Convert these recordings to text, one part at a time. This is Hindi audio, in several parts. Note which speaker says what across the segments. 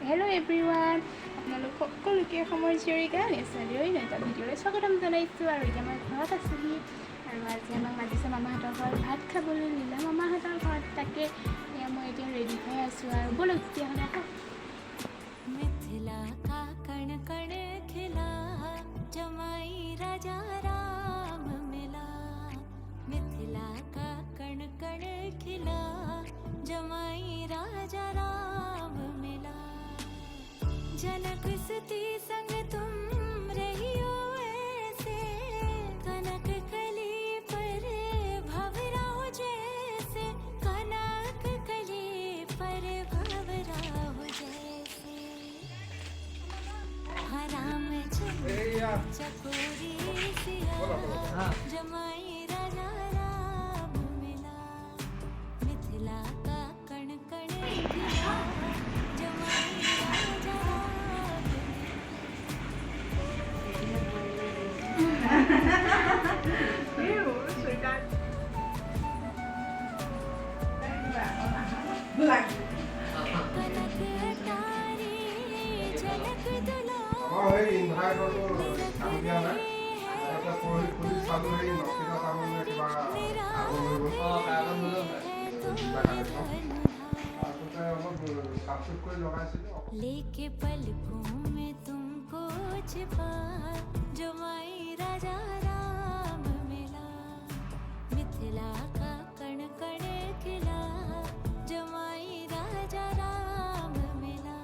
Speaker 1: हेलो एभ्रिवान আপোনালোক সকলোকে সময় জীয়ৰিকা নেচাৰিলৈ এটা ভিডিঅ'লৈ স্বাগতম জনাইছোঁ। আৰু এতিয়া মই ঘৰত আছোঁহি আৰু আজি আমাক মাতিছে মামাহঁতৰ ঘৰত ভাত খাবলৈ লীলা মামাহঁতৰ ঘৰত। তাকে এয়া মই এতিয়া ৰেডি হৈ আছোঁ আৰু ব'লক তেতিয়াহ'লে আহক।
Speaker 2: मिथिला का कण कण खिला जमाई राजा राम मिला। मिथिला का कण कण खिला जमाई राजा राम मिला। जनक सती संग तुम रहियो ऐसे कनक कली पर भवराहो जैसे कनक कली पर भवराहो जैसे। राम चकोरी सिया जमाई राजा राम मिला। मिथिला का कण कण खिला जमाई राजा राम मिला। कनक अटारी झलक लेके पलकों में तुमको छिपा जमाई राजा राम मिला। मिथिला का कण कण खिला जमाई राजा राम मिला।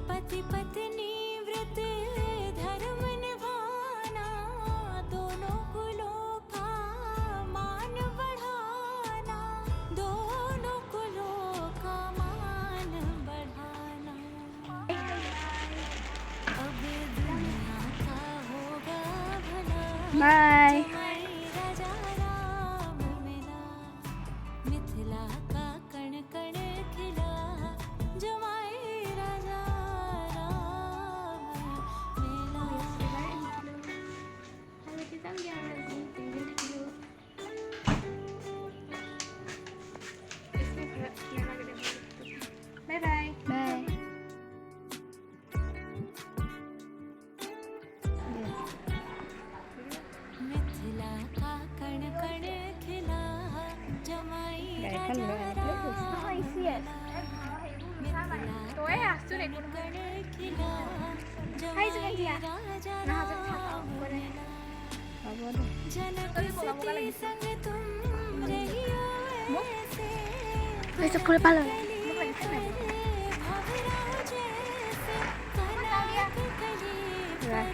Speaker 2: पति पत्नी व्रत धर्म निभाना दोनों कुलों का मान बढ़ाना। दोनों कुलों का मान बढ़ाना। अब दुनिया का होगा भला
Speaker 1: बाय।
Speaker 2: जमाई राजा राम मिला। मिथिला का कण कण खिला जमाई राजा राम मिला।
Speaker 1: Bye bye bye.
Speaker 2: मिथिला का कण कण खिला जमाई राजा राम मिला।
Speaker 1: তই আছো রে কোন
Speaker 2: कण खिला
Speaker 1: हाय जुगंजिया
Speaker 2: राजा
Speaker 1: ना
Speaker 2: राम
Speaker 1: करे
Speaker 2: मिला।
Speaker 1: হ'ব দে
Speaker 2: जनक सती संग तुम रहियो ऐसे
Speaker 1: এইটো ফুল পালো
Speaker 2: भवराहो जैसे कनक कली पर